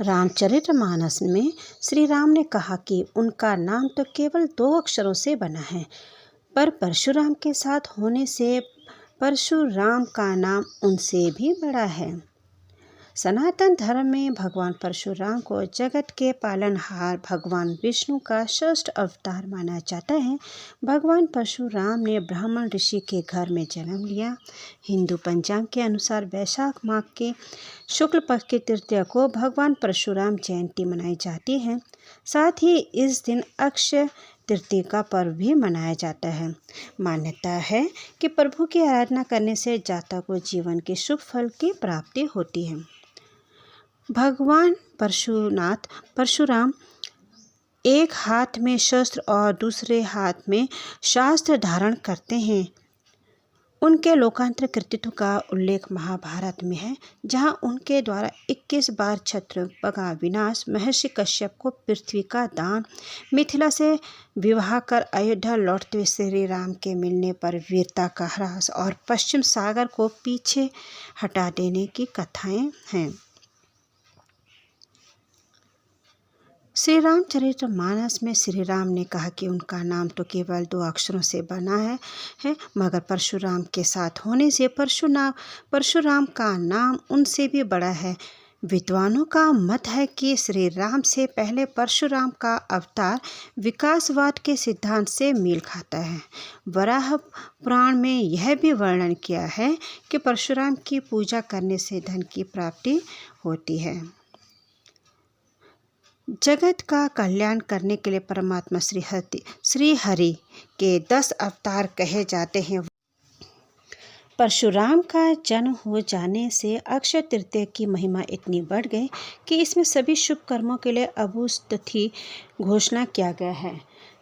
रामचरितमानस में श्री राम ने कहा कि उनका नाम तो केवल 2 अक्षरों से बना है, पर परशुराम के साथ होने से परशुराम का नाम उनसे भी बड़ा है। सनातन धर्म में भगवान परशुराम को जगत के पालनहार भगवान विष्णु का श्रेष्ठ अवतार माना जाता है। भगवान परशुराम ने ब्राह्मण ऋषि के घर में जन्म लिया। हिंदू पंचांग के अनुसार वैशाख माह के शुक्ल पक्ष की तृतीया को भगवान परशुराम जयंती मनाई जाती है। साथ ही इस दिन अक्षय तृतीया का पर्व भी मनाया जाता है। मान्यता है कि प्रभु की आराधना करने से जातक को जीवन के शुभ फल की प्राप्ति होती है। भगवान परशुराम एक हाथ में शस्त्र और दूसरे हाथ में शास्त्र धारण करते हैं। उनके लोकांतर कृतित्व का उल्लेख महाभारत में है, जहां उनके द्वारा 21 बार क्षत्रियों का विनाश, महर्षि कश्यप को पृथ्वी का दान, मिथिला से विवाह कर अयोध्या लौटते हुए श्री राम के मिलने पर वीरता का ह्रास और पश्चिम सागर को पीछे हटा देने की कथाएं हैं। श्री रामचरितमानस में श्री राम ने कहा कि उनका नाम तो केवल 2 अक्षरों से बना है, मगर परशुराम के साथ होने से परशुराम का नाम उनसे भी बड़ा है। विद्वानों का मत है कि श्री राम से पहले परशुराम का अवतार विकासवाद के सिद्धांत से मेल खाता है। वराह पुराण में यह भी वर्णन किया है कि परशुराम की पूजा करने से धन की प्राप्ति होती है। जगत का कल्याण करने के लिए परमात्मा श्री हरि के 10 अवतार कहे जाते हैं। परशुराम का जन्म हो जाने से अक्षय तृतीया की महिमा इतनी बढ़ गई कि इसमें सभी शुभ कर्मों के लिए अभूतिथि घोषणा किया गया है।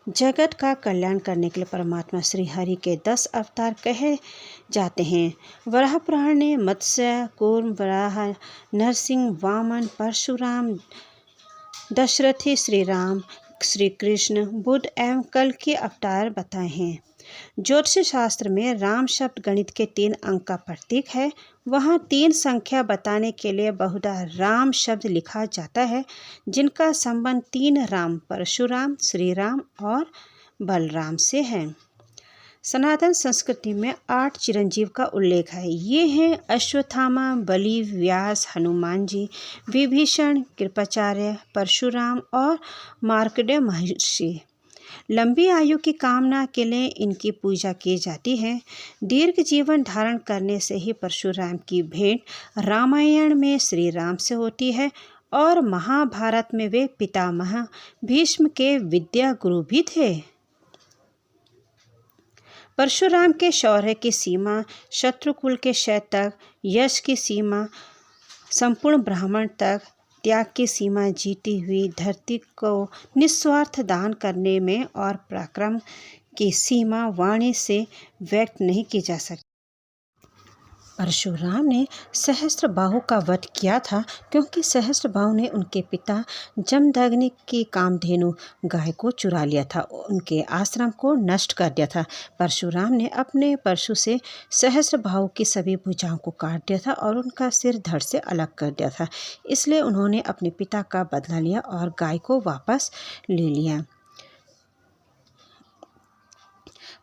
जगत का कल्याण करने के लिए परमात्मा श्री हरि के 10 अवतार कहे जाते हैं। वराह पुराण ने मत्स्य, कूर्म, वराह, नरसिंह, वामन, परशुराम, दशरथी, श्री राम, श्री कृष्ण, बुद्ध एवं कल के अवतार बताए हैं। ज्योतिष शास्त्र में राम शब्द गणित के 3 अंक का प्रतीक है। वहाँ 3 संख्या बताने के लिए बहुधा राम शब्द लिखा जाता है, जिनका संबंध 3 राम, परशुराम, श्री राम और बलराम से है। सनातन संस्कृति में 8 चिरंजीव का उल्लेख है। ये हैं अश्वत्थामा, बलि, व्यास, हनुमान जी, विभीषण, कृपाचार्य, परशुराम और मार्कंडेय महर्षि। लंबी आयु की कामना के लिए इनकी पूजा की जाती है। दीर्घ जीवन धारण करने से ही परशुराम की भेंट रामायण में श्री राम से होती है और महाभारत में वे पितामह भीष्म के विद्या गुरु भी थे। परशुराम के शौर्य की सीमा शत्रुकुल के क्षय तक, यश की सीमा संपूर्ण ब्राह्मण तक, त्याग की सीमा जीती हुई धरती को निस्वार्थ दान करने में और पराक्रम की सीमा वाणी से व्यक्त नहीं की जा सकती। परशुराम ने सहस्त्रबाहु का वध किया था, क्योंकि सहस्त्रबाहु ने उनके पिता जमदग्नि की कामधेनु गाय को चुरा लिया था, उनके आश्रम को नष्ट कर दिया था। परशुराम ने अपने परशु से सहस्त्रबाहु की सभी भुजाओं को काट दिया था और उनका सिर धड़ से अलग कर दिया था। इसलिए उन्होंने अपने पिता का बदला लिया और गाय को वापस ले लिया।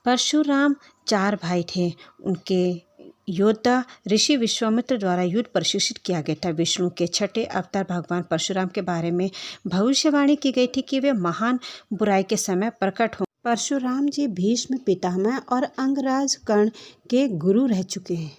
परशुराम 4 भाई थे। उनके योद्धा ऋषि विश्वामित्र द्वारा युद्ध प्रशिक्षित किया गया था। विष्णु के 6ठे अवतार भगवान परशुराम के बारे में भविष्यवाणी की गई थी कि वे महान बुराई के समय प्रकट हों। परशुराम जी भीष्म पितामह और अंगराज कर्ण के गुरु रह चुके हैं।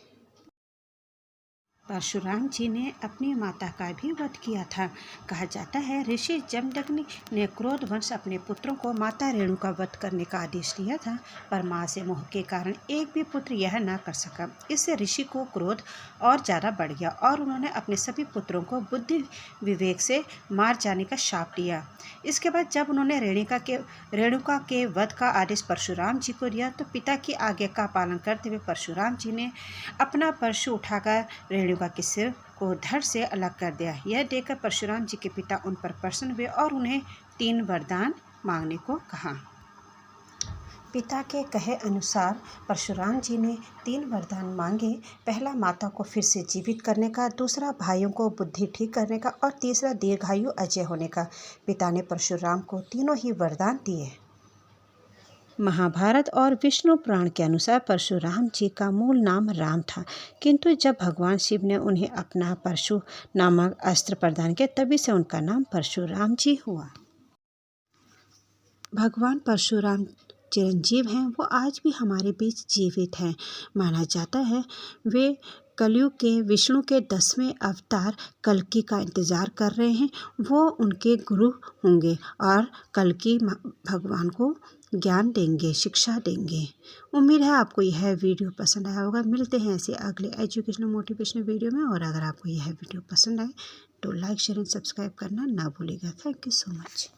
परशुराम जी ने अपनी माता का भी वध किया था। कहा जाता है ऋषि जमदग्नि ने क्रोधवश अपने पुत्रों को माता रेणु का वध करने का आदेश दिया था, पर मां से मोह के कारण एक भी पुत्र यह न कर सका। इससे ऋषि को क्रोध और ज़्यादा बढ़ गया और उन्होंने अपने सभी पुत्रों को बुद्धि विवेक से मार जाने का शाप दिया। इसके बाद जब उन्होंने रेणुका के वध का आदेश परशुराम जी को दिया, तो पिता की आज्ञा का पालन करते हुए परशुराम जी ने अपना परशु उठाकर रेणुका के सिर को धड़ से अलग कर दिया। यह देखकर परशुराम जी के पिता उन पर प्रसन्न हुए और उन्हें 3 वरदान मांगने को कहा। पिता के कहे अनुसार परशुराम जी ने 3 वरदान मांगे। पहला माता को फिर से जीवित करने का, दूसरा भाइयों को बुद्धि ठीक करने का और तीसरा दीर्घायु अजय होने का। पिता ने परशुराम को तीनों ही वरदान दिए। महाभारत और विष्णु पुराण के अनुसार परशुराम जी का मूल नाम राम था, किंतु जब भगवान शिव ने उन्हें अपना परशु नामक अस्त्र प्रदान किया तभी से उनका नाम परशुराम जी हुआ। भगवान परशुराम चिरंजीव हैं, वो आज भी हमारे बीच जीवित हैं। माना जाता है वे कलयुग के विष्णु के 10वें अवतार कल्कि का इंतज़ार कर रहे हैं। वो उनके गुरु होंगे और कल्कि भगवान को ज्ञान देंगे, शिक्षा देंगे। उम्मीद है आपको यह वीडियो पसंद आया होगा। मिलते हैं ऐसे अगले एजुकेशनल मोटिवेशनल वीडियो में। और अगर आपको यह वीडियो पसंद आए तो लाइक शेयर एंड सब्सक्राइब करना ना भूलिएगा। Thank you so much.